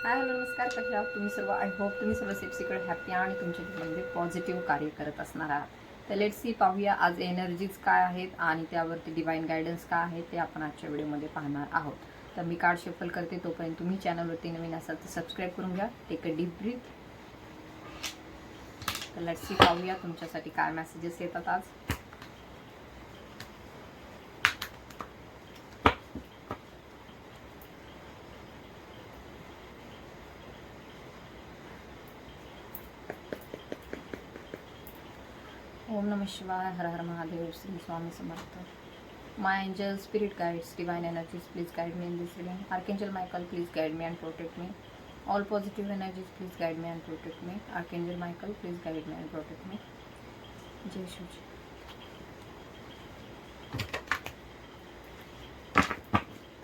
Hi hello नमस्कार, कशा आहात तुम्ही सर्व? आय होप तुम्ही सर्व सेफ सिक्युअर हॅपी आणि तुमच्या जीवनामध्ये पॉझिटिव्ह कार्य करत असणार आहात. तर लेट्स सी, पाहूया आज एनर्जीज काय आहेत आणि त्यावरती डिवाइन गायडन्स काय आहे ते आपण आजच्या व्हिडिओमध्ये पाहणार आहोत. तर मी कार्ड शफल करते, तोपर्यंत तुम्ही चॅनलवरती नवीन असाल तर सबस्क्राईब करून घ्या. Take a deep breath. तर लेट्स सी, पाहूया तुमच्यासाठी काय मेसेजेस येतात आज. ओम नमः शिवाय, हर हर Mahadev, Shri Swami Samarth. My angel, spirit guides, divine energies, please guide me in this reading. Archangel Michael, please guide me and protect me. All positive energies, please guide me and protect me. Archangel Michael, please guide me and protect me. जय Shivji.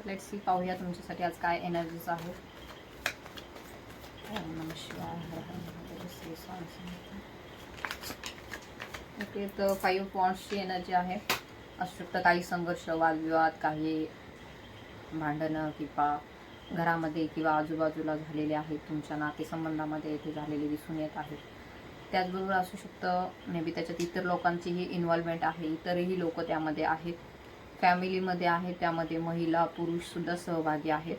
Let's see, पाहूया तुमच्यासाठी आज काय energies आहेत. ओम नमः शिवाय, हर हर महादेव, श्री स्वामी समर्थ. ओके, तर 5 ऑफ वॉन्ड्सची एनर्जी आहे. असू शकतं काही संघर्ष, वादविवाद, काही भांडणं किंवा घरामध्ये किंवा आजूबाजूला झालेले आहेत, तुमच्या नातेसंबंधामध्ये इथे झालेले दिसून येत आहेत. त्याचबरोबर असू शकतं मे बी त्याच्यात इतर लोकांचीही इन्व्हॉल्वमेंट आहे, इतरही लोक त्यामध्ये आहेत, फॅमिलीमध्ये आहेत, त्यामध्ये महिला पुरुषसुद्धा सहभागी आहेत.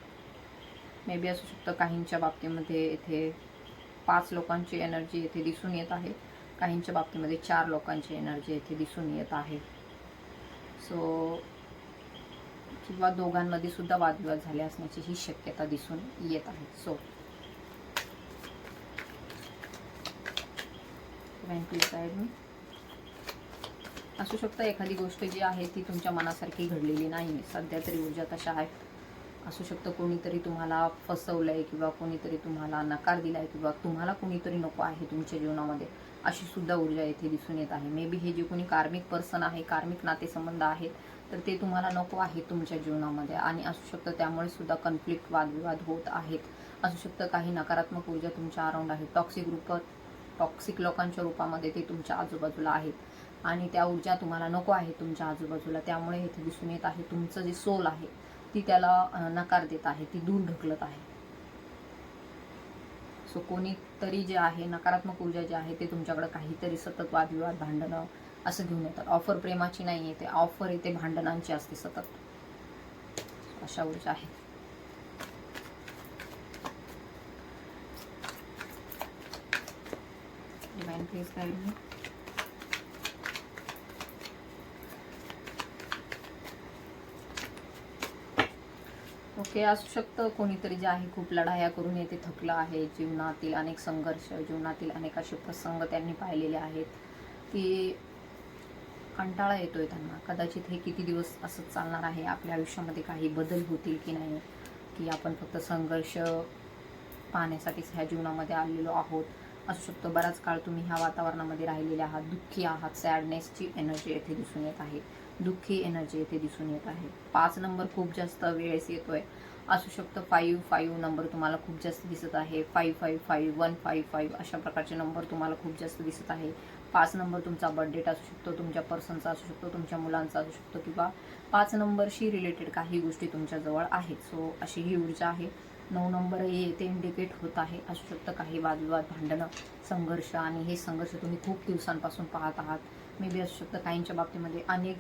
मे बी असू शकतं काहींच्या बाबतीमध्ये इथे 5 लोकांची एनर्जी येथे दिसून येत आहे, काहींच्या बाबतीमध्ये 4 लोकांची एनर्जी येथे दिसून येत आहे. सो किंवा दोघांमध्ये सुद्धा वादविवाद झाले असण्याची ही शक्यता दिसून येत आहे. सो असू शकतं एखादी गोष्ट जी आहे ती तुमच्या मनासारखी घडलेली नाही आहे, सध्या तरी ऊर्जा तशा आहे. असू शकतं कोणीतरी तुम्हाला फसवलंय किंवा कोणीतरी तुम्हाला नकार दिलाय किंवा तुम्हाला कोणीतरी नको आहे तुमच्या जीवनामध्ये, अशी सुद्धा ऊर्जा येथे दिसून येत आहे. मे बी हे जे कोणी कार्मिक पर्सन आहे, कार्मिक नातेसंबंध आहेत, तर ते तुम्हाला नको आहे तुमच्या जीवनामध्ये आणि असू शकतं त्यामुळे सुद्धा कॉन्फ्लिक्ट, वादविवाद होत आहेत. असू शकतं काही नकारात्मक ऊर्जा तुमच्या अराउंड आहे, टॉक्सिक लोकांच्या रूपामध्ये ते तुमच्या आजूबाजूला आहेत आणि त्या ऊर्जा तुम्हाला नको आहे तुमच्या आजूबाजूला. त्यामुळे इथे दिसून येत आहे तुमचं जे सोल आहे ती त्याला नकार देत आहे, ती दूर ढकलत आहे. सो कोणीतरी जे आहे नकारात्मक ऊर्जा जे आहे ते तुमच्याकडे काहीतरी सतत वादविवाद, भांडणं असं घेऊन येतात. ऑफर प्रेमाची नाही येते, ऑफर येते भांडणांची असते सतत. अशा ऊर्जा आहे. Divine please guide me. Okay, असू शकतं कोणीतरी जे आहे खूप लढाया करून येथे थकलं आहे. जीवनातील अनेक संघर्ष, जीवनातील अनेक असे प्रसंग त्यांनी पाहिलेले आहेत की कंटाळा येतोय त्यांना. कदाचित हे किती दिवस असंच चालणार आहे, आपल्या आयुष्यामध्ये काही बदल होतील की नाही, की आपण फक्त संघर्ष पाहण्यासाठीच ह्या जीवनामध्ये आलेलो आहोत. असू शकतं बराच काळ तुम्ही ह्या वातावरणामध्ये राहिलेले आहात, दुःखी आहात. सॅडनेसची एनर्जी येथे दिसून येत आहे, दुःखी एनर्जी येथे दिसून येत आहे. 5 नंबर खूप जास्त वेळेस येतोय. असू शकतं 5 नंबर तुम्हाला खूप जास्त दिसत आहे. 555 155 अशा प्रकारचे नंबर तुम्हाला खूप जास्त दिसत आहे. 5 नंबर तुमचा बर्थडेट असू शकतो, तुमच्या पर्सनचा असू शकतो, तुमच्या मुलांचा असू शकतो किंवा 5 नंबरशी रिलेटेड काही गोष्टी तुमच्याजवळ आहेत. सो अशी ही ऊर्जा आहे. 9 नंबरही येथे इंडिकेट होत आहे. असू शकतं काही वादविवाद, भांडणं, संघर्ष आणि हे संघर्ष तुम्ही खूप दिवसांपासून पाहत आहात. मे बी असू शकतं काहींच्या बाबतीमध्ये अनेक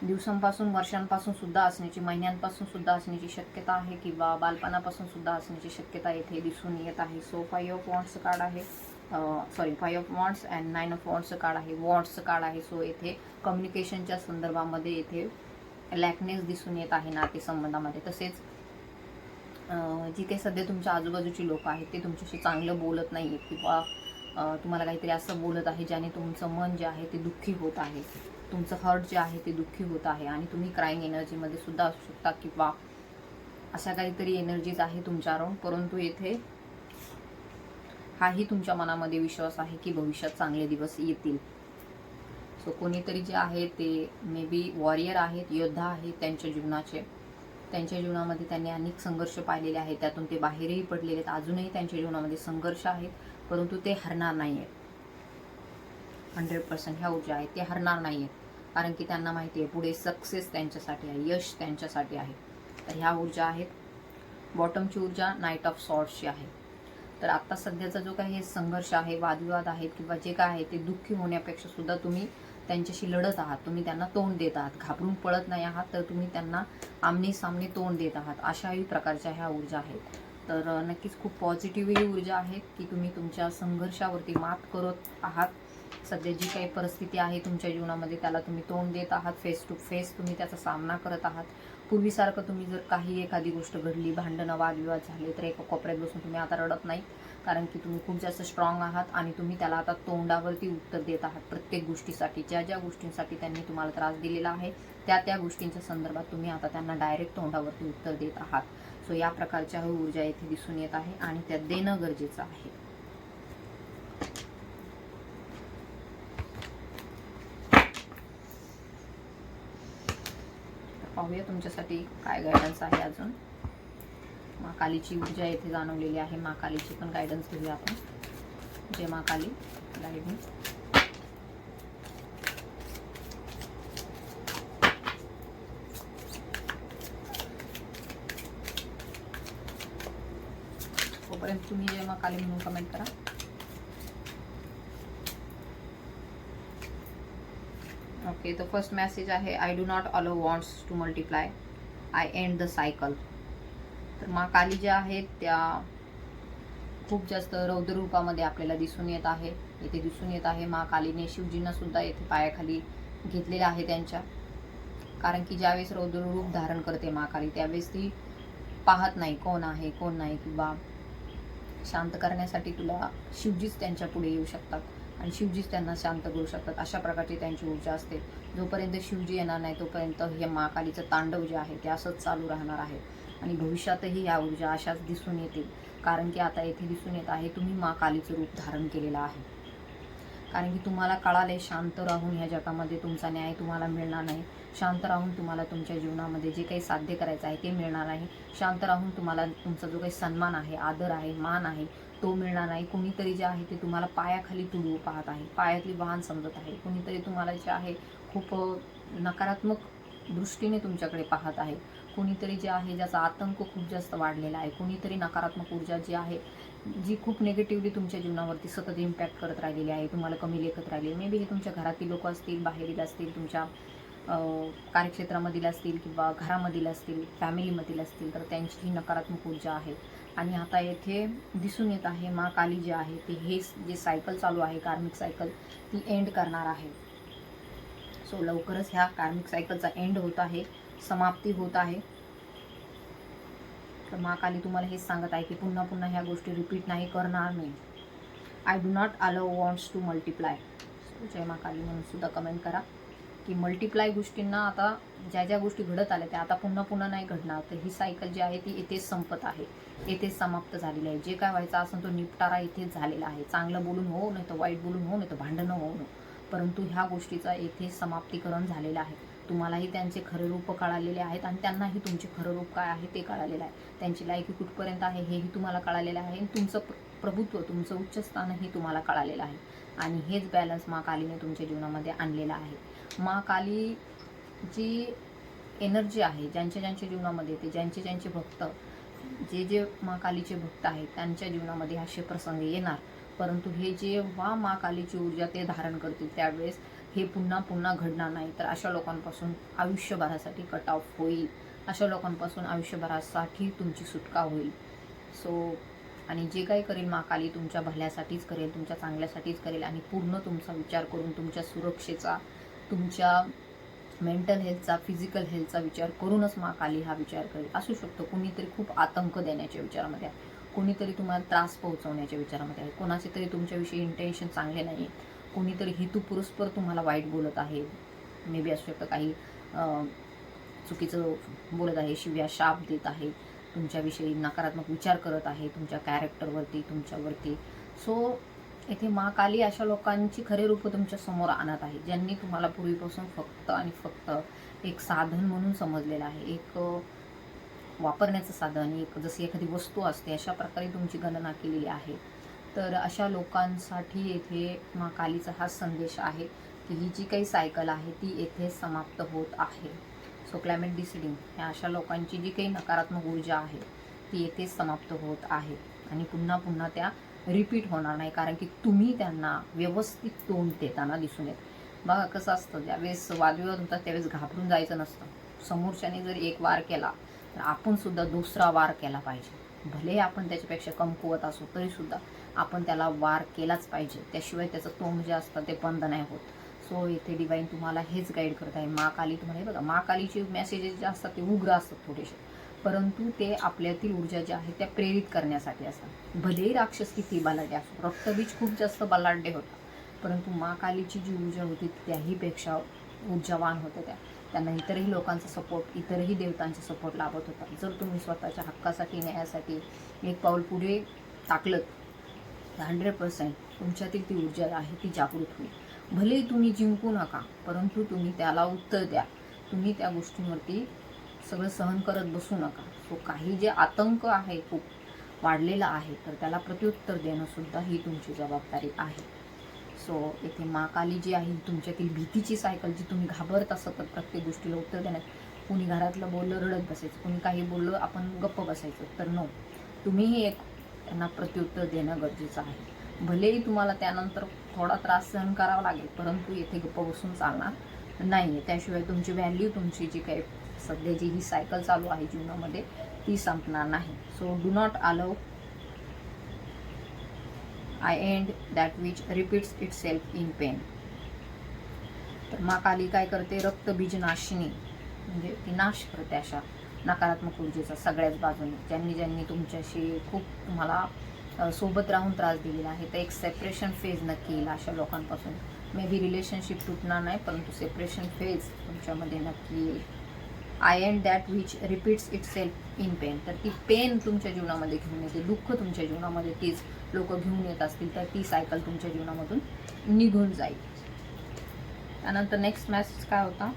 दिवसांपासून, वर्षांपासून सुद्धा असण्याची, महिन्यांपासून सुद्धा असण्याची शक्यता आहे किंवा बालपणापासून सुद्धा असण्याची शक्यता येथे दिसून येत आहे. सो 5 ऑफ वॉन्ड्सचं कार्ड आहे, 5 ऑफ वॉन्ड्स अँड 9 ऑफ वॉन्ड्सचं कार्ड आहे, वॉन्ड्सचं कार्ड आहे. सो येथे कम्युनिकेशनच्या संदर्भामध्ये येथे लॅकनेस दिसून येत आहे नातेसंबंधामध्ये. तसेच जी काही सध्या तुमच्या आजूबाजूची लोक आहेत ते तुमच्याशी चांगलं बोलत नाही आहेत किंवा तुम्हाला काहीतरी असं बोलत आहे ज्याने तुमचं मन जे आहे ते दुःखी होत आहे, तुमचं हर्ट जे आहे ते दुःखी होत आहे आणि तुम्ही क्राईंग एनर्जीमध्ये सुद्धा असू शकता किंवा अशा काहीतरी एनर्जीज आहे तुमच्या अराउंड. परंतु येथे हाही तुमच्या मनामध्ये विश्वास आहे की भविष्यात चांगले दिवस येतील. सो कोणीतरी जे आहे ते मे बी वॉरियर आहेत, योद्धा आहेत त्यांच्या जीवनामध्ये त्यांनी अनेक संघर्ष पाहिलेले आहेत, त्यातून ते बाहेरही पडलेले आहेत. अजूनही त्यांच्या जीवनामध्ये संघर्ष आहेत, परंतु ते हरणार नाही आहेत. 100% ह्या ऊर्जा आहेत, ते हरणार नाही आहेत. कारण की त्यांना माहिती आहे पुढे सक्सेस त्यांच्यासाठी आहे, यश त्यांच्यासाठी आहे. तर ह्या ऊर्जा आहेत. बॉटमची ऊर्जा नाईट ऑफ सॉर्ड्सची आहे. तर आता सध्याचा जो काही संघर्ष आहे, वादविवाद आहेत किंवा जे काय आहे ते दुःखी होण्यापेक्षा सुद्धा तुम्ही त्यांच्याशी लढत आहात, तुम्ही त्यांना तोंड देत आहात, घाबरून पळत नाही आहात, तर तुम्ही त्यांना आमने सामने तोंड देत आहात. अशाही प्रकारच्या ह्या ऊर्जा आहेत. तर नक्कीच खूप पॉझिटिव्ह ही ऊर्जा आहे की तुम्ही तुमच्या संघर्षावरती मात करत आहात. सध्या जी काही परिस्थिती आहे तुमच्या जीवनामध्ये त्याला तुम्ही तोंड देत आहात, फेस टू फेस तुम्ही त्याचा सामना करत आहात. पूर्वीसारखं तुम्ही जर काही एखादी गोष्ट घडली, भांडणं वादविवाद झाले, तर एका कोपऱ्यात बसून तुम्ही आता रडत नाही, कारण की तुम्ही खूप जास्त स्ट्रॉंग आहात आणि तुम्ही त्याला आता तोंडावरती उत्तर देत आहात. प्रत्येक गोष्टीसाठी, ज्या ज्या गोष्टींसाठी त्यांनी तुम्हाला त्रास दिलेला आहे त्या गोष्टींच्या संदर्भात तुम्ही आता त्यांना डायरेक्ट तोंडावरती उत्तर देत आहात. सो या प्रकारच्या ऊर्जा इथे दिसून येत आहे आणि त्या देणं गरजेचं आहे. पाहूया तुमच्यासाठी काय गायडन्स आहे. अजून माँ कालीची ऊर्जा येथे जाणवलेली आहे. माँ कालीची पण गायडन्स घेऊया आपण. जय माँ काली, गाईड मी. तोपर्यंत तुम्ही जय माँ काली म्हणून कमेंट करा. ओके, तो फर्स्ट मेसेज आहे, I do not allow wants to multiply, I end the cycle. तर माँ काली ज्या आहेत त्या खूप जास्त रौद्र रूपामध्ये आपल्याला दिसून येत आहे. इथे दिसून येत आहे माँ कालीने शिवजींना सुद्धा येथे पायाखाली घेतलेलं आहे त्यांच्या. कारण की ज्यावेळेस रौद्र रूप धारण करते माँ काली त्यावेळेस ती पाहत नाही कोण आहे कोण नाही, किंवा शांत करण्यासाठी तुला शिवजीच त्यांच्या पुढे येऊ शकतात आणि शिवजीच त्यांना शांत करू शकतात. अशा प्रकारची त्यांची ऊर्जा असते. जोपर्यंत शिवजी येणार नाही तोपर्यंत हे माँ कालीचं तांडव जे आहे ते असंच चालू राहणार आहे आणि भविष्यातही या ऊर्जा अशाच दिसून येतील. कारण की आता येथे दिसून येत आहे तुम्ही माँ कालीचं रूप धारण केलेलं आहे. कारण की तुम्हाला कळाले शांत राहून ह्या जगामध्ये तुमचा न्याय तुम्हाला मिळणार नाही. शांत राहून तुम्हाला तुमच्या जीवनामध्ये जे काही साध्य करायचं आहे ते मिळणार नाही. शांत राहून तुम्हाला तुमचा जो काही सन्मान आहे, आदर आहे, मान आहे तो मिळणार नाही. कुणीतरी जे आहे ते तुम्हाला पायाखाली तुडवू पाहत आहे, पायातली वाहन समजत आहे. कुणीतरी तुम्हाला जे आहे खूप नकारात्मक दृष्टीने तुमच्याकडे पाहत आहे. कोणीतरी जे आहे ज्याचा आतंक खूप जास्त वाढलेला आहे. कोणीतरी नकारात्मक ऊर्जा जी आहे जी खूप निगेटिव्हली तुमच्या जीवनावरती सतत इम्पॅक्ट करत राहिलेली आहे, तुम्हाला कमी लेखत राहिली. मे बी हे तुमच्या घरातील लोक असतील, बाहेरील असतील, तुमच्या कार्यक्षेत्रामधील असतील किंवा घरामधील असतील, फॅमिलीमधील असतील, तर त्यांची ही नकारात्मक ऊर्जा आहे. आणि आता येथे दिसून येत आहे माँ काली जे आहे ते हे जे सायकल चालू आहे कार्मिक सायकल ती एंड करणार आहे. सो लवकरच ह्या कार्मिक सायकलचा एंड होत आहे, समाप्ती होत आहे. तर माँ काली तुम्हाला हेच सांगत आहे की पुन्हा पुन्हा ह्या गोष्टी रिपीट नाही करणार मी. I do not allow wants to multiply. जय माँ काली म्हणून सुद्धा कमेंट करा की मल्टिप्लाय गोष्टींना आता ज्या ज्या गोष्टी घडत आल्या त्या आता पुन्हा पुन्हा नाही घडणार. तर ही सायकल जी आहे ती इथेच संपत आहे, इथेच समाप्त झालेली आहे. जे काय व्हायचा असेल तो निपटारा इथेच झालेला आहे. चांगलं बोलून हो, नाही तर वाईट बोलून हो, नाही तर भांडणं हो, परंतु ह्या गोष्टीचा इथेच समाप्तीकरण झालेलं आहे. तुम्हालाही त्यांचे खरे रूप कळालेले आहेत आणि त्यांनाही तुमचे खरं रूप काय आहे ते कळालेलं आहे. त्यांची लायकी कुठपर्यंत आहे हेही तुम्हाला कळालेलं आहे आणि तुमचं प्रभुत्व, तुमचं उच्च स्थानही तुम्हाला कळालेलं आहे. आणि हेच बॅलन्स माँ कालीने तुमच्या जीवनामध्ये आणलेलं आहे. माँ काली जी एनर्जी आहे ज्यांच्या ज्यांच्या जीवनामध्ये ते ज्यांचे ज्यांचे भक्त, जे जे माँ कालीचे भक्त आहेत त्यांच्या जीवनामध्ये असे प्रसंग येणार. परंतु हे जेव्हा माँ कालीची ऊर्जा ते धारण करतील त्यावेळेस हे पुन्हा पुन्हा घडणार नाही. तर अशा लोकांपासून आयुष्यभरासाठी कट ऑफ होईल. अशा लोकांपासून आयुष्यभरासाठी तुमची सुटका होईल. सो आणि जे काही करेल माँ काली तुमच्या भल्यासाठीच करेल, तुमच्या चांगल्यासाठीच करेल आणि पूर्ण तुमचा विचार करून तुमच्या सुरक्षेचा, तुमच्या मेंटल हेल्थचा, फिजिकल हेल्थचा विचार करूनच माँ काली हा विचार करेल. असू शकतो कुणीतरी खूप आतंक देण्याच्या विचारामध्ये आहे, कोणीतरी तुम्हाला त्रास पोहोचवण्याच्या विचारामध्ये आहे, कोणाचे तरी तुमच्याविषयी इंटेन्शन चांगले नाही, कोणीतरी हेतुपुरस्पर तुम्हाला वाईट बोलत आहे. मे बी असू शकतं काही चुकीचं बोलत आहे, शिव्या शाप देत आहे, तुमच्याविषयी नकारात्मक विचार करत आहे तुमच्या कॅरेक्टरवरती, तुमच्यावरती. सो इथे माँ काली अशा लोकांची खरे रूप तुमच्या समोर आणत आहे ज्यांनी तुम्हाला पूर्वीपासून फक्त आणि फक्त एक साधन म्हणून समजलेलं आहे, एक वापरण्याचं साधन, एक जशी एखादी वस्तू असते अशा प्रकारे तुमची गणना केलेली आहे. तर अशा लोकांसाठी येथे माँ कालीचा हा संदेश आहे की ही जी काही सायकल आहे ती येथे समाप्त होत आहे. सो क्लायमेट डिसिडिंग ह्या अशा लोकांची जी काही नकारात्मक ऊर्जा आहे गोष्टी येथेच समाप्त होत आहेत आणि पुन्हा पुन्हा त्या रिपीट होणार नाही, कारण की तुम्ही त्यांना व्यवस्थित तोंड देताना दिसून येत. बघा कसं असतं, ज्यावेळेस वादविवाद होतात त्यावेळेस घाबरून जायचं नसतं. समोरच्याने जर एक वार केला तर आपण सुद्धा दुसरा वार केला पाहिजे. भले आपण त्याच्यापेक्षा कमकुवत असू तरी सुद्धा आपण त्याला वार केलाच पाहिजे, त्याशिवाय त्याचं तोंड जे असतं ते बंद नाही होत. सो इथे डिवाईन तुम्हाला हेच गाईड करत आहे. मा काली तुम्हाला, हे बघा, मा कालीचे मेसेजेस जे असतात ते उग्र असतात थोडेसे, परंतु ते आपल्यातील ऊर्जा ज्या आहेत त्या प्रेरित करण्यासाठी असतात. भलेही राक्षस किती बलाढ्य असो, रक्तबीज खूप जास्त बलाढ्य होता, परंतु मा कालीची जी ऊर्जा होती त्याहीपेक्षा ऊर्जावान होत्या. त्यांना इतरही लोकांचा सपोर्ट, इतरही देवतांचा सपोर्ट लाभत होता. जर तुम्ही स्वतःच्या हक्कासाठी, न्यायासाठी एक पाऊल पुढे टाकलं तर 100% तुमच्यातील ती ऊर्जा आहे ती जागृत होईल. भले तुम्ही जिंकू नका, परंतु तुम्ही त्याला उत्तर द्या. तुम्ही त्या गोष्टींवरती सगळं सहन करत बसू नका. सो काही जे आतंक आहे खूप वाढलेला आहे, तर त्याला प्रत्युत्तर देणं सुद्धा ही तुमची जबाबदारी आहे. सो इथे मा काली जी आहे तुमच्यातील भीतीची सायकल, जी तुम्ही घाबरता सतत प्रत्येक गोष्टीला उत्तर देण्यात, कुणी घरातलं बोललं रडत बसायचं, कुणी काही बोललं आपण गप्प बसायचं, तर नो, तुम्हीही एक त्यांना प्रत्युत्तर देणं गरजेचं आहे. भलेही तुम्हाला त्यानंतर थोडा त्रास सहन करावा लागेल, परंतु येथे गप्प बसून चालणार नाही आहे. त्याशिवाय तुमची व्हॅल्यू, तुमची जी काही सध्याची ही सायकल चालू आहे जीवनामध्ये ती संपणार नाही. So do not allow I end that which repeats it self in pen. तर मा काली काय करते, रक्तबीज नाशिनी, म्हणजे ती नाश करते अशा नकारात्मक ऊर्जेचा सगळ्याच बाजूने. ज्यांनी ज्यांनी तुमच्याशी खूप तुम्हाला सोबत राहून त्रास दिलेला आहे, तर एक सेपरेशन फेज नक्की येईल अशा लोकांपासून. मे बी रिलेशनशिप तुटणार नाही, परंतु सेपरेशन फेज तुमच्यामध्ये नक्की येईल. I end that which repeats it self in pen. तर ती पेन तुमच्या जीवनामध्ये घेऊन येते, दुःख तुमच्या जीवनामध्ये तीच लोक घेऊन येत असतील तर ती सायकल तुमच्या जीवनामधून निघून जाईल. त्यानंतर नेक्स्ट मेसेज काय होता,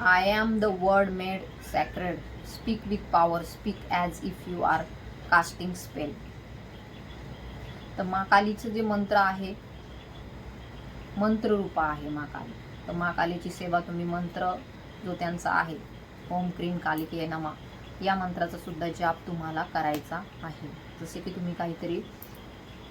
I am the word made sacred, speak with power, speak as if you are casting spell. तर मा कालीचं जे मंत्र आहे, मंत्ररूप आहे मा काली. तर मा कालीची सेवा तुम्ही, मंत्र जो त्यांचा आहे, ओम क्रीम कालिके नमा, या मंत्राचा सुद्धा जाप तुम्हाला करायचा आहे. जसे की तुम्ही काहीतरी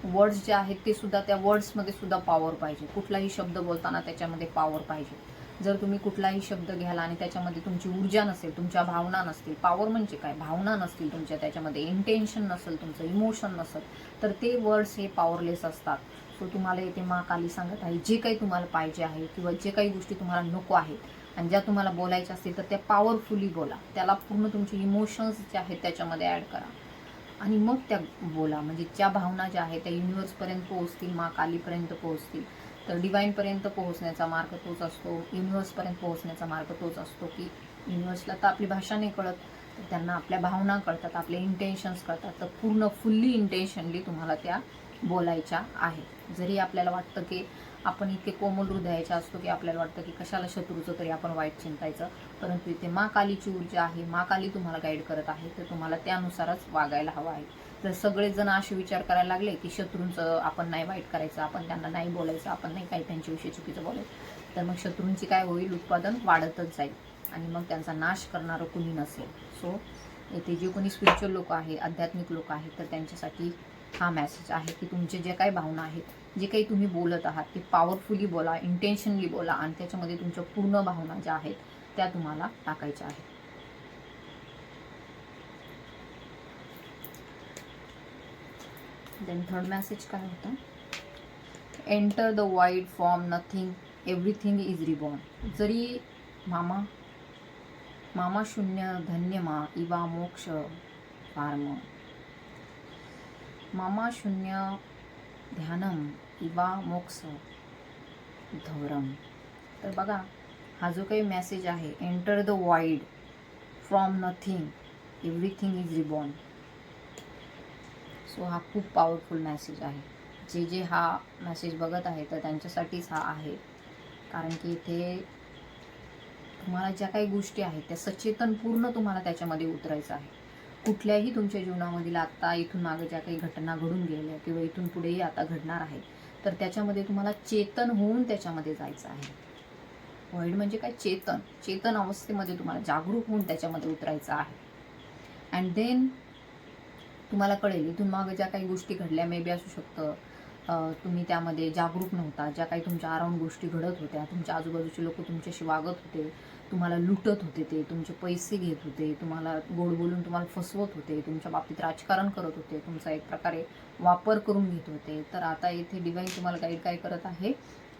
वर्ड्स जे आहेत ते सुद्धा, त्या वर्ड्समध्ये सुद्धा पॉवर पाहिजे. कुठलाही शब्द बोलताना त्याच्यामध्ये पॉवर पाहिजे. जर तुम्ही कुठलाही शब्द घ्याला आणि त्याच्यामध्ये तुमची ऊर्जा नसेल, तुमच्या भावना नसतील, पॉवर म्हणजे काय, भावना नसतील तुमच्या त्याच्यामध्ये, इंटेन्शन नसेल, तुमचं इमोशन नसेल, तर ते वर्ड्स हे पॉवरलेस असतात. सो तुम्हाला इथे मा काली सांगत आहे, जे काही तुम्हाला पाहिजे आहे किंवा जे काही गोष्टी तुम्हाला नको आहेत आणि ज्या तुम्हाला बोलायच्या असतील तर त्या पॉवरफुली बोला. त्याला पूर्ण तुमचे इमोशन्स जे आहेत त्याच्यामध्ये ॲड करा आणि मग त्या बोला. म्हणजे ज्या भावना ज्या आहेत त्या युनिव्हर्सपर्यंत पोहोचतील, मा कालीपर्यंत पोहोचतील. तर डिवाईनपर्यंत पोहोचण्याचा मार्ग तोच असतो, युनिव्हर्सपर्यंत पोहोचण्याचा मार्ग तोच असतो. की युनिव्हर्सला तर आपली भाषा नाही कळत, तर त्यांना आपल्या भावना कळतात, आपले इंटेन्शन्स कळतात. तर पूर्ण फुल्ली इंटेन्शनली तुम्हाला त्या बोलायच्या आहेत. जरी आपल्याला वाटतं की आपण इतके कोमल हृदयाचे असतो की आपल्याला वाटतं की कशाला शत्रूचं तरी आपण वाईट चिंतायचं, परंतु इथे मा कालीची ऊर्जा आहे, मा काली तुम्हाला गाईड करत आहे, तर तुम्हाला त्यानुसारच वागायला हवं आहे. जर सगळेजण असे विचार करायला लागले की शत्रूंचं आपण नाही वाईट करायचं, आपण त्यांना नाही बोलायचं, आपण नाही काही त्यांच्याविषयी चुकीचं बोलायचं, तर मग शत्रूंची काय होईल, उत्पादन वाढतच जाईल आणि मग त्यांचा नाश करणारं कुणी नसेल. सो येथे जे कोणी स्पिरिच्युअल लोक आहे, आध्यात्मिक लोक आहेत, तर त्यांच्यासाठी हा मेसेज आहे की तुमचे जे काही भावना आहेत, जे काही तुम्ही बोलत आहात ते पॉवरफुली बोला, इंटेन्शनली बोला आणि त्याच्यामध्ये तुमच्या पूर्ण भावना ज्या आहेत त्या तुम्हाला टाकायच्या आहेत. देन थर्ड मेसेज काय होतं, enter the wide form nothing everything is reborn. जरी मामा शून्य धन्य मा इवा मोक्ष फार्म, मामा शून्य ध्यानम इवा मोक्ष धौरम. तर बघा, हा जो काही मेसेज आहे, enter the wide from nothing everything is reborn. So हा खूप पॉवरफुल मेसेज आहे. जे हा मेसेज बघत आहे तर त्यांच्यासाठीच हा आहे, कारण की इथे तुम्हाला ज्या काही गोष्टी आहेत त्या सचेतन पूर्ण तुम्हाला त्याच्यामध्ये उतरायचं आहे. कुठल्याही तुमच्या जीवनामधील आत्ता इथून मागे ज्या काही घटना घडून गेल्या किंवा इथून पुढेही आता घडणार आहे, तर त्याच्यामध्ये तुम्हाला चेतन होऊन त्याच्यामध्ये जायचं आहे. वाईड म्हणजे काय, चेतन अवस्थेमध्ये तुम्हाला जागरूक होऊन त्याच्यामध्ये उतरायचं आहे. अँड देन तुम्हाला कळेल इथून मागे ज्या काही गोष्टी घडल्या, मे बी असू शकतं तुम्ही त्यामध्ये जागरूक नव्हता, ज्या काही तुमच्या अराउंड गोष्टी घडत होत्या, तुमच्या आजूबाजूचे लोक तुमच्याशी वागत होते, तुम्हाला लुटत होते, ते तुमचे पैसे घेत होते, तुम्हाला गोड बोलून तुम्हाला फसवत होते, तुमच्या बाबतीत राजकारण करत होते, तुमचा एक प्रकारे वापर करून घेत होते. तर आता इथे डिवाईन तुम्हाला गाईड काय करत आहे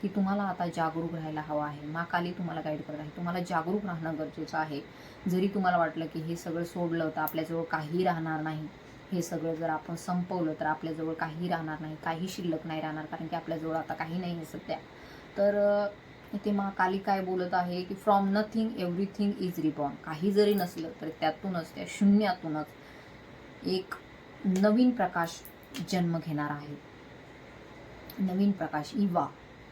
की तुम्हाला आता जागरूक राहायला हवं आहे. मा काली तुम्हाला गाईड करत आहे, तुम्हाला जागरूक राहणं गरजेचं आहे. जरी तुम्हाला वाटलं की हे सगळं सोडलं तर आपल्याजवळ काही राहणार नाही, हे सगळं जर आपण संपवलं तर आपल्याजवळ काही राहणार नाही, काही शिल्लक नाही राहणार, कारण की आपल्याजवळ आता काही नाही आहे सध्या. तर इथे मा काली काय बोलत आहे की from nothing everything is reborn. काही जरी नसलं तर त्यातूनच, त्या शून्यातूनच एक नवीन प्रकाश जन्म घेणार आहे. नवीन प्रकाश, इवा,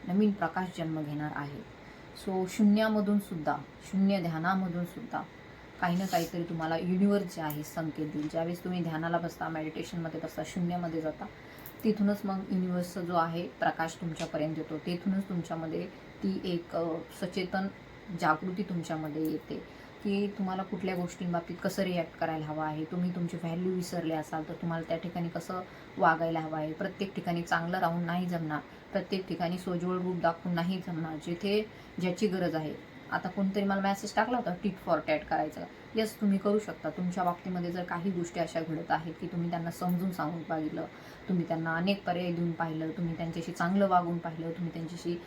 नवीन प्रकाश जन्म घेणार आहे. सो शून्यामधून सुद्धा, शून्य ध्यानामधून सुद्धा काही ना काहीतरी तुम्हाला युनिवर्स जे आहे संकेत देईल. ज्यावेळेस तुम्ही ध्यानाला बसता, मेडिटेशनमध्ये बसता, शून्यामध्ये जाता, तिथूनच मग युनिवर्सचा जो आहे प्रकाश तुमच्यापर्यंत येतो. तिथूनच तुमच्यामध्ये ती एक सचेतन जागृती तुमच्यामध्ये येते की तुम्हाला कुठल्या गोष्टींबाबतीत कसं रिॲक्ट करायला हवं आहे. तुम्ही तुमची व्हॅल्यू विसरले असाल तर तुम्हाला त्या ठिकाणी कसं वागायला हवं आहे. प्रत्येक ठिकाणी चांगलं राहून नाही जमणार, प्रत्येक ठिकाणी सोज्वळ रूप दाखवून नाही जमणार. जिथे ज्याची गरज आहे. आता कोणतरी मला मेसेज टाकला होता टिट फॉर टॅट करायचं. येस, तुम्ही करू शकता. तुमच्या बाबतीमध्ये जर काही गोष्टी अशा घडत आहेत की तुम्ही त्यांना समजून सांगून पाहिलं, तुम्ही त्यांना अनेक पर्याय देऊन पाहिलं, तुम्ही त्यांच्याशी चांगलं वागून पाहिलं, तुम्ही त्यांच्याशी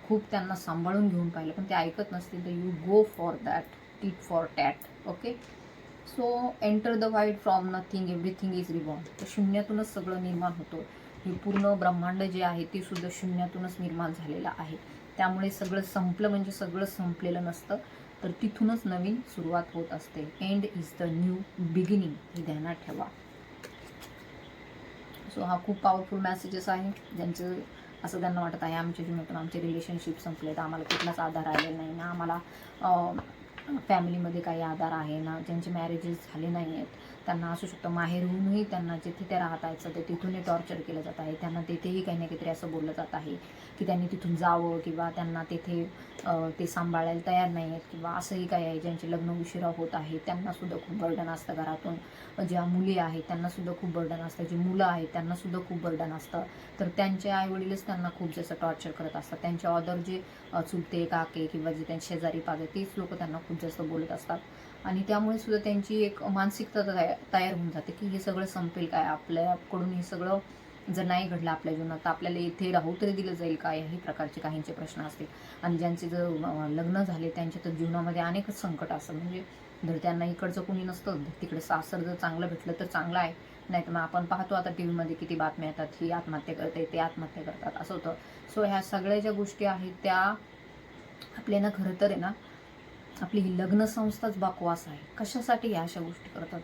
खूप त्यांना सांभाळून घेऊन पाहिलं, पण ते ऐकत नसतील तर you go for that tit for tat. Okay, so enter the wide from nothing everything is reborn. तर शून्यातूनच सगळं निर्माण होतं. हे पूर्ण ब्रह्मांड जे आहे ते सुद्धा शून्यातूनच निर्माण झालेलं आहे. त्यामुळे सगळं संपलं म्हणजे सगळं संपलेलं नसतं, तर तिथूनच नवीन सुरुवात होत असते. End is the new beginning, हे ध्यानात ठेवा. सो हा खूप पॉवरफुल मेसेजेस आहे. ज्यांचं असं त्यांना वाटत आहे आमच्या जीवनातून आमचे रिलेशनशिप संपले, तर आम्हाला कुठलाच आधार आलेला नाही ना, आम्हाला फॅमिलीमध्ये काही आधार आहे ना, ज्यांचे मॅरेजेस झाले नाही आहेत त्यांना असू शकतं माहेरहूनही त्यांना जिथे ते राहत आहेत सध्या तिथूनही टॉर्चर केलं जात आहे. त्यांना तेथेही काही ना काहीतरी असं बोललं जात आहे की त्यांनी तिथून जावं, किंवा त्यांना तेथे ते सांभाळायला तयार नाही आहेत, किंवा असंही काही आहे. ज्यांचे लग्न उशिरा होत आहे त्यांनासुद्धा खूप बर्डन असतं घरातून. ज्या मुली आहेत त्यांनासुद्धा खूप बर्डन असतं, जी मुलं आहेत त्यांनासुद्धा खूप बर्डन असतं. तर त्यांचे आईवडीलच त्यांना खूप जास्त टॉर्चर करत असतात. त्यांचे अदर जे चुलते काके किंवा जे त्यांचे शेजारी पाजे तेच लोक त्यांना खूप जास्त बोलत असतात. आणि त्यामुळे सुद्धा त्यांची एक मानसिकता तयार होऊन जाते की हे सगळं संपेल काय, आपल्याकडून हे सगळं जर नाही घडलं आपल्या जीवनात तर आपल्याला इथे राहू तरी दिलं जाईल का, याही प्रकारचे काहींचे प्रश्न असतील. आणि ज्यांचे जर लग्न झाले त्यांच्या तर जीवनामध्ये अनेकच संकट असतं. म्हणजे जर त्यांना इकडचं कोणी नसतं, तिकडे सासर जर चांगलं भेटलं तर चांगलं आहे, नाही तर मग आपण पाहतो आता टी व्हीमध्ये किती बातम्या येतात, ही आत्महत्या करते, ते आत्महत्या करतात, असं होतं. सो ह्या सगळ्या ज्या गोष्टी आहेत त्या आपल्याला खरं तर आहे ना, आपली ही लग्न संस्थाच बकवास आहे. कशासाठी ह्या अशा गोष्टी करतात?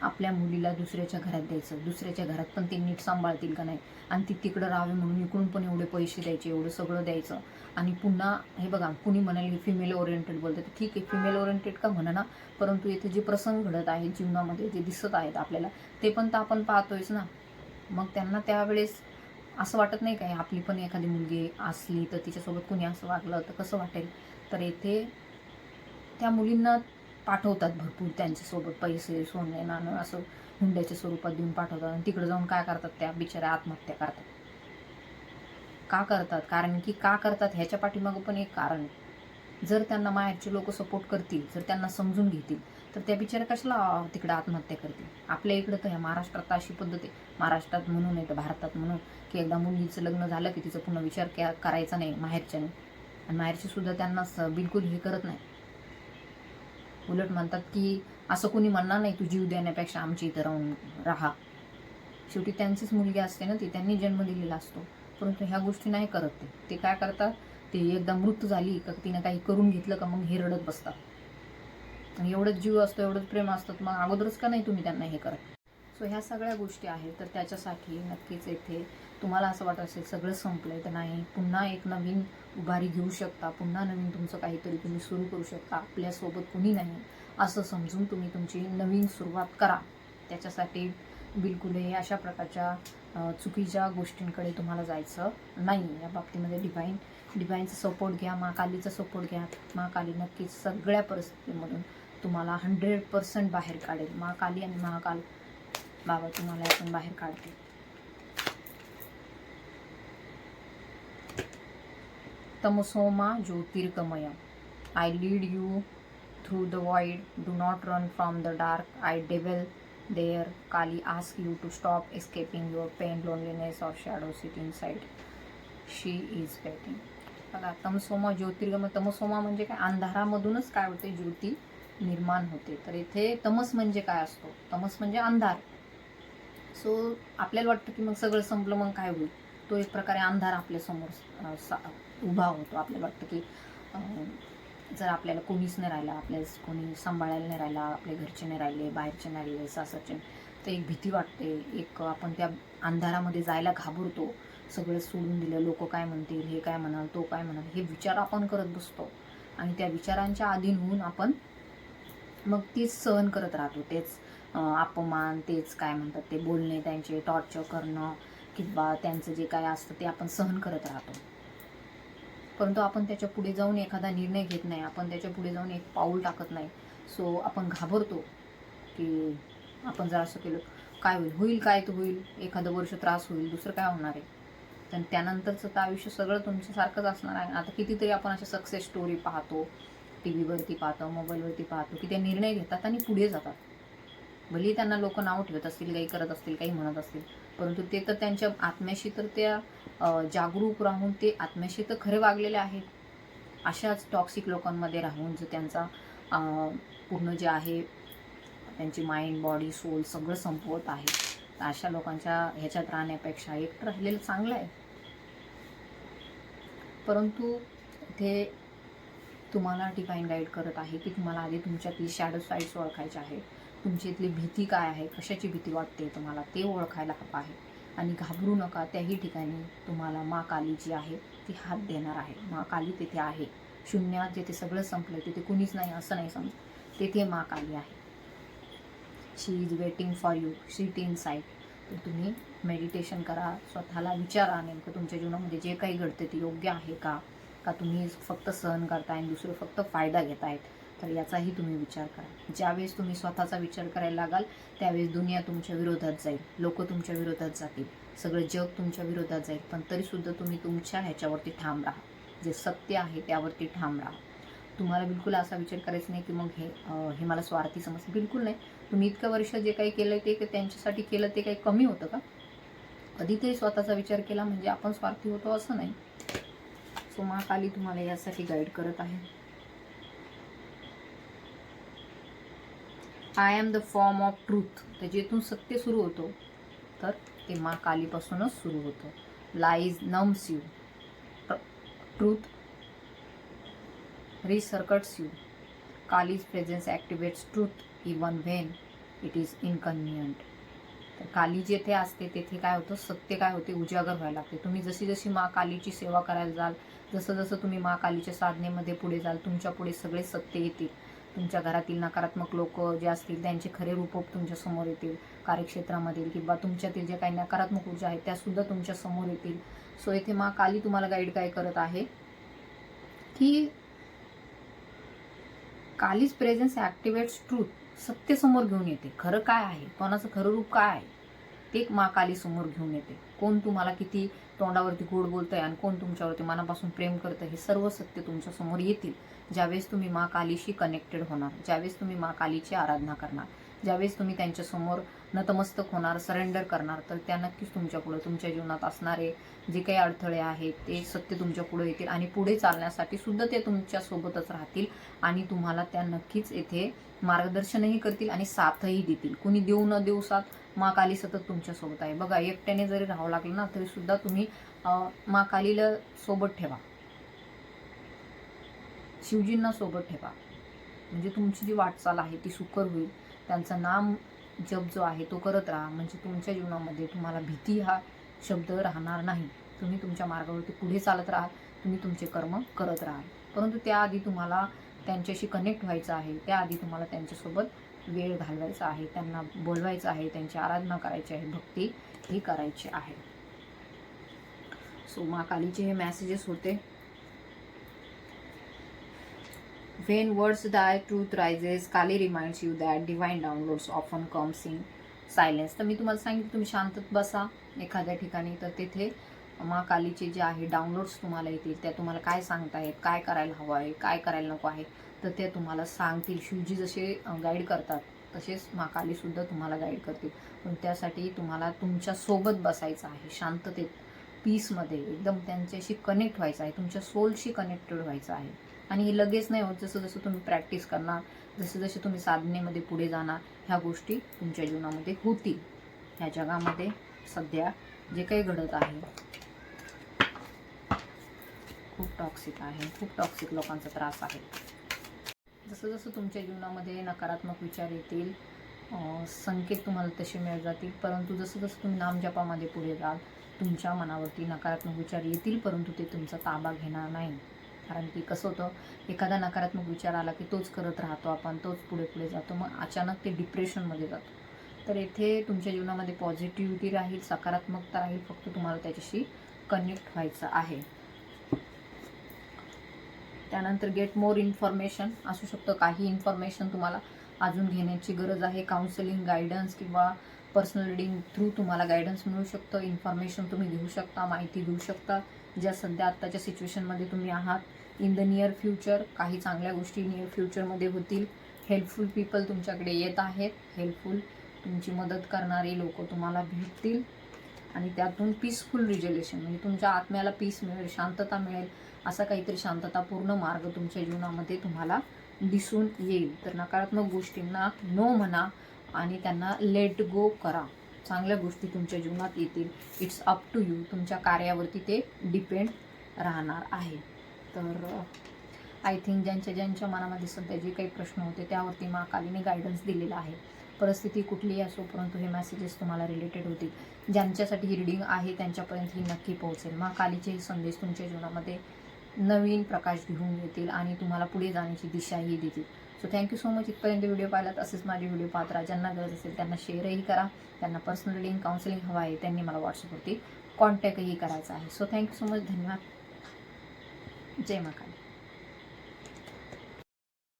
आपल्या मुलीला दुसऱ्याच्या घरात द्यायचं, दुसऱ्याच्या घरात पण ते नीट सांभाळतील का नाही, आणि ती तिकडं राहावी म्हणून इकडून पण एवढे पैसे द्यायचे, एवढं सगळं द्यायचं. आणि पुन्हा हे बघा, कुणी म्हणाले फिमेल ओरिएंटेड बोलते, तर ठीक आहे, फिमेल ओरिएंटेड का म्हणा ना, परंतु इथे जे प्रसंग घडत आहेत जीवनामध्ये, जे दिसत आहेत आपल्याला, ते पण तर आपण पाहतोयच ना. मग त्यांना त्यावेळेस असं वाटत नाही काय, आपली पण एखादी मुलगी असली तर तिच्यासोबत कुणी असं वागलं तर कसं वाटेल. तर येथे त्या मुलींना पाठवतात भरपूर त्यांच्यासोबत पैसे, सोने, नाणं असं हुंड्याच्या स्वरूपात देऊन पाठवतात. आणि तिकडे जाऊन काय करतात, त्या बिचाऱ्या आत्महत्या करतात. का करतात? कारण की का करतात ह्याच्या पाठीमागं पण एक कारण आहे. जर त्यांना माहेरचे लोक सपोर्ट करतील, जर त्यांना समजून घेतील, तर त्या बिचाऱ्या कशाला तिकडे आत्महत्या करतील. आपल्या इकडं तर ह्या महाराष्ट्रात अशी पद्धत आहे, महाराष्ट्रात म्हणून नाही तर भारतात म्हणून, की एकदा मुलीचं लग्न झालं की तिचा पुन्हा विचार करायचा नाही माहेरच्याने. आणि माहेरची सुद्धा त्यांना बिलकुल हे करत नाही. उलट म्हणतात की असं कोणी म्हणणार नाही तू जीव देण्यापेक्षा आमची इथं राहून राहा. शेवटी त्यांचीच मुलगी असते ना ती, त्यांनी जन्म दिलेला असतो. परंतु ह्या गोष्टी नाही करत ते काय करतात, ते एकदा मृत्यू झाली का तिनं काही करून घेतलं का मग हे रडत बसतात. आणि एवढंच जीव असतो, एवढंच प्रेम असतं, मग अगोदरच का नाही तुम्ही त्यांना हे करत. सो ह्या सगळ्या गोष्टी आहेत. तर त्याच्यासाठी नक्कीच येथे तुम्हाला असं वाटत असेल सगळं संपलंय, तर नाही, पुन्हा एक नवीन उभारी घेऊ शकता, पुन्हा नवीन तुमचं काहीतरी तुम्ही सुरू करू शकता. आपल्यासोबत कुणी नाही असं समजून तुम्ही तुमची नवीन सुरुवात करा. त्याच्यासाठी बिलकुलही अशा प्रकारच्या चुकीच्या गोष्टींकडे तुम्हाला जायचं नाही. या बाबतीमध्ये डिवाईनचा सपोर्ट घ्या, मा कालीचा सपोर्ट घ्या. मा काली नक्कीच सगळ्या परिस्थितीमधून तुम्हाला 100% बाहेर काढेल. माँ काली आणि महाकाल बाबा तुम्हाला यातून बाहेर काढतील. तमसोमा ज्योतिर्गमय, I lead you through the void. Do not run from the dark. I dwell there. Kali asks you to stop escaping your pain, loneliness or shadow. Sit inside. She is waiting. बघा, तमसोमा ज्योतिर्गमय. तमसोमा म्हणजे काय? अंधारामधूनच काय होते? ज्योती निर्माण होते. तर इथे तमस म्हणजे काय असतो? तमस म्हणजे अंधार. सो आपल्याला वाटतं की मग सगळं संपलं, मग काय होईल? तो एक प्रकारे अंधार आपल्यासमोर उभा होतो. आपल्याला वाटतं की जर आपल्याला कोणीच नाही राहिलं, आपल्याला कोणी सांभाळायला नाही राहिला, आपले घरचे नाही राहिले, बाहेरचे नाही राहिले, सासरचे, तर एक भीती वाटते. एक आपण त्या अंधारामध्ये जायला घाबरतो. सगळं सोडून दिलं, लोक काय म्हणतील, हे काय म्हणाल, तो काय म्हणाल, हे विचार आपण करत बसतो. आणि त्या विचारांच्या अधीन होऊन आपण मग तीच सहन करत राहतो. तेच अपमान, तेच काय म्हणतात ते बोलणे, त्यांचे टॉर्चर करणं किंवा त्यांचं जे काय असतं ते आपण सहन करत राहतो. परंतु आपण त्याच्या पुढे जाऊन एखादा निर्णय घेत नाही, आपण त्याच्या पुढे जाऊन एक पाऊल टाकत नाही. सो आपण घाबरतो की आपण जर असं केलं काय होईल, होईल काय तर होईल, एखादं वर्ष त्रास होईल, दुसरं काय होणार आहे. तर त्यानंतरचं तर आयुष्य सगळं तुमच्यासारखंच असणार आहे. आता कितीतरी आपण अशा सक्सेस स्टोरी पाहतो, टी व्हीवरती पाहतो, मोबाईलवरती पाहतो, की ते निर्णय घेतात आणि पुढे जातात. भलेही त्यांना लोक नाव ठेवत असतील, काही करत असतील, काही म्हणत असतील, परंतु ते तर त्यांच्या आत्म्याशी तर त्या जागरूक राहून ते आत्म्याशी तर खरे वागलेले आहेत. अशाच टॉक्सिक लोकांमध्ये राहून जर त्यांचा पूर्ण जे आहे त्यांची माइंड, बॉडी, सोल सगळं संपवत आहे, तर अशा लोकांच्या ह्याच्यात राहण्यापेक्षा एकटं राहिलेलं चांगलं आहे. परंतु ते तुम्हाला डिवाइन गाईड करत आहे की तुम्हाला आधी तुमच्यातली शॅडो साईड्स ओळखायचे आहे. तुमची इथली भीती काय आहे, कशाची भीती वाटते तुम्हाला, ते ओळखायला हवं आहे. आणि घाबरू नका. त्याही ठिकाणी तुम्हाला माँ काली जी आहे ती हात देणार आहे. माँ काली तिथे आहे. शून्यात जिथे सगळं संपलं, तिथे कुणीच नाही असं नाही समज, तिथे माँ काली आहे. She is waiting for you. Sit inside. तर तुम्ही मेडिटेशन करा, स्वतःला विचारा नेमकं तुमच्या जीवनामध्ये जे काही घडते ते योग्य आहे का तुम्ही फक्त सहन करताय आणि दुसरे फक्त फायदा घेत आहेत. तर याचाही तुम्ही विचार करा. ज्यावेळेस तुम्ही स्वतःचा विचार करायला लागाल त्यावेळेस दुनिया तुमच्या विरोधात जाईल, लोक तुमच्या विरोधात जातील, सगळं जग तुमच्या विरोधात जाईल. पण तरीसुद्धा तुम्ही तुमच्या ह्याच्यावरती ठाम राहा, जे सत्य आहे त्यावरती ठाम राहा. तुम्हाला बिलकुल असा विचार करायचा नाही की मग हे मला स्वार्थी समजतं. बिलकुल नाही. तुम्ही इतकं वर्ष जे काही केलं ते त्यांच्यासाठी केलं ते काही कमी होतं का? कधीतरी स्वतःचा विचार केला म्हणजे आपण स्वार्थी होतो असं नाही. सो माँ काली तुम्हाला यासाठी गाईड करत आहे. I am the form of truth. तर जेथून सत्य सुरू होतो तर ते माँ कालीपासूनच सुरू होतं. Lies numbs you, truth recircuits you. Kali's presence activates truth even when it is inconvenient. तर काली जेथे असते तेथे काय होतं, सत्य काय होते, उजागर व्हायला लागते. तुम्ही जशी जशी माँ कालीची सेवा करायला जाल, जसं जसं तुम्ही माँ कालीच्या साधनेमध्ये पुढे जाल, तुमच्या पुढे सगळे सत्य येतील. तुमच्या घरातील नकारात्मक लोक जे असतील त्यांचे खरे रूप तुमच्या समोर येतील. कार्यक्षेत्रामधील किंवा तुमच्यातील जे काही नकारात्मक ऊर्जा आहेत त्यासुद्धा तुमच्या समोर येतील. सो इथे माँ काली तुम्हाला गाईड काय करत आहे की कालीज प्रेझेन्स ॲक्टिवेट्स ट्रूथ. सत्य समोर घेऊन येते. खरं काय आहे, कोणाचं खरं रूप काय आहे ते माँ काली समोर घेऊन येते. कोण तुम्हाला किती तोंडावरती गोड बोलतंय आणि कोण तुमच्यावरती मनापासून प्रेम करतं हे सर्व सत्य तुमच्या समोर येतील ज्यावेळेस तुम्ही माँ कालीशी कनेक्टेड होणार, ज्यावेळेस तुम्ही माँ कालीची आराधना करणार, ज्यावेळेस तुम्ही त्यांच्यासमोर नतमस्तक होणार, सरेंडर करणार. तर त्या नक्कीच तुमच्यापुढं तुमच्या जीवनात असणारे जे काही अडथळे आहेत ते सत्य तुमच्या पुढे येतील आणि पुढे चालण्यासाठी सुद्धा ते तुमच्यासोबतच राहतील आणि तुम्हाला त्या नक्कीच येथे मार्गदर्शनही करतील आणि साथही देतील. कुणी देऊ न देऊ साथ माँ काली सतत तुमच्यासोबत आहे. बघा, एकट्याने जरी राहावं लागलं ना तरी सुद्धा तुम्ही माँ कालीला सोबत ठेवा, शिवजींना सोबत ठेवा, म्हणजे तुमची जी वाटचाल आहे ती सुकर होईल. त्यांचं नाम जप जो आहे तो करत राहा, म्हणजे तुमच्या जीवनामध्ये तुम्हाला भीती हा शब्द राहणार नाही. तुम्ही तुमच्या मार्गावरती पुढे चालत राहाल, तुम्ही तुमचे कर्म करत राहाल. परंतु त्याआधी तुम्हाला त्यांच्याशी कनेक्ट व्हायचं आहे, त्याआधी तुम्हाला त्यांच्यासोबत वेळ घालवायचा आहे, त्यांना बोलवायचं आहे, त्यांची आराधना करायची आहे, भक्ती ही करायची आहे. सो माँ कालीचे हे मेसेजेस होते. When words die, truth rises. Kali reminds you that divine downloads often comes in silence. तर मी तुम्हाला सांगितलं तुम्ही शांतत बसा एखाद्या ठिकाणी, तर तेथे माँ कालीचे जे आहे डाउनलोड्स तुम्हाला येतील. त्या तुम्हाला काय सांगतायत, काय करायला हवं आहे, काय करायला नको आहे, तर ते तुम्हाला सांगतील. शिवजी जसे गाईड करतात तसेच माँ कालीसुद्धा तुम्हाला गाईड करतील. पण त्यासाठी तुम्हाला तुमच्या सोबत बसायचं आहे, शांततेत, पीसमध्ये एकदम त्यांच्याशी कनेक्ट व्हायचं आहे, तुमच्या सोलशी कनेक्टेड व्हायचं आहे. आणि हे लगेच नाही होत. जसं जसं तुम्ही प्रॅक्टिस करणार, जसं जसे तुम्ही साधनेमध्ये पुढे जाणार, ह्या गोष्टी तुमच्या जीवनामध्ये होतील. ह्या जगामध्ये सध्या जे काही घडत आहे खूप टॉक्सिक आहे, खूप टॉक्सिक लोकांचा त्रास आहे. जसं जसं तुमच्या जीवनामध्ये नकारात्मक विचार येतील, संकेत तुम्हाला तसे मिळत जातील. परंतु जसं जसं तुम्ही नामजपामध्ये पुढे जाल, तुमच्या मनावरती नकारात्मक विचार येतील, परंतु ते तुमचा ताबा घेणार नाही. कारण की कसं होतं, एखादा नकारात्मक विचार आला की तोच करत राहतो आपण, तोच पुढे पुढे जातो, मग अचानक ते डिप्रेशनमध्ये जातो. तर येथे तुमच्या जीवनामध्ये पॉझिटिव्हिटी राहील, सकारात्मकता राहील, फक्त तुम्हाला त्याच्याशी कनेक्ट व्हायचं आहे. त्यानंतर गेट मोर इन्फॉर्मेशन असू शकतं. काही इन्फॉर्मेशन तुम्हाला अजून घेण्याची गरज आहे. काउन्सिलिंग, गायडन्स किंवा पर्सनल रीडिंग थ्रू तुम्हाला गायडन्स मिळू शकतं. इन्फॉर्मेशन तुम्ही घेऊ शकता, माहिती घेऊ शकता, ज्या सध्या आत्ताच्या सिच्युएशनमध्ये तुम्ही आहात. इन द नियर फ्युचर काही चांगल्या गोष्टी नियर फ्युचरमध्ये होतील. हेल्पफुल पीपल तुमच्याकडे येत आहेत. हेल्पफुल तुमची मदत करणारे लोक तुम्हाला भेटतील आणि त्यातून पीसफुल रिझोल्युशन म्हणजे तुमच्या आत्म्याला पीस मिळेल, शांतता मिळेल, असा काहीतरी शांततापूर्ण मार्ग तुमच्या जीवनामध्ये तुम्हाला दिसून येईल. तर नकारात्मक गोष्टींना नो म्हणा आणि त्यांना लेट गो करा. चांगल्या गोष्टी तुमच्या जीवनात येतील. It's up to you. तुमच्या कार्यावरती ते डिपेंड राहणार आहे. तर आय थिंक ज्यांच्या मनामध्ये सध्या जे काही प्रश्न होते त्यावरती माँ कालीने गायडन्स दिलेला आहे. परिस्थिती कुठलीही असो, परंतु हे मेसेजेस तुम्हाला रिलेटेड होतील. ज्यांच्यासाठी ही रीडिंग आहे त्यांच्यापर्यंत ही नक्की पोहोचेल. माँ कालीचे हे संदेश तुमच्या जीवनामध्ये नवीन प्रकाश घेऊन येतील आणि तुम्हाला पुढे जाण्याची दिशाही देतील. So thank you so much. इथपर्यंत व्हिडिओ पाहिलात. असेच माझे व्हिडिओ पाहत राहा. ज्यांना गरज असेल त्यांना शेअरही करा. त्यांना पर्सनल रीडिंग, काउन्सिलिंग हवं आहे त्यांनी मला व्हॉट्सअपवरती कॉन्टॅक्टही करायचा आहे. So thank you so much. धन्यवाद. जय माँ काली.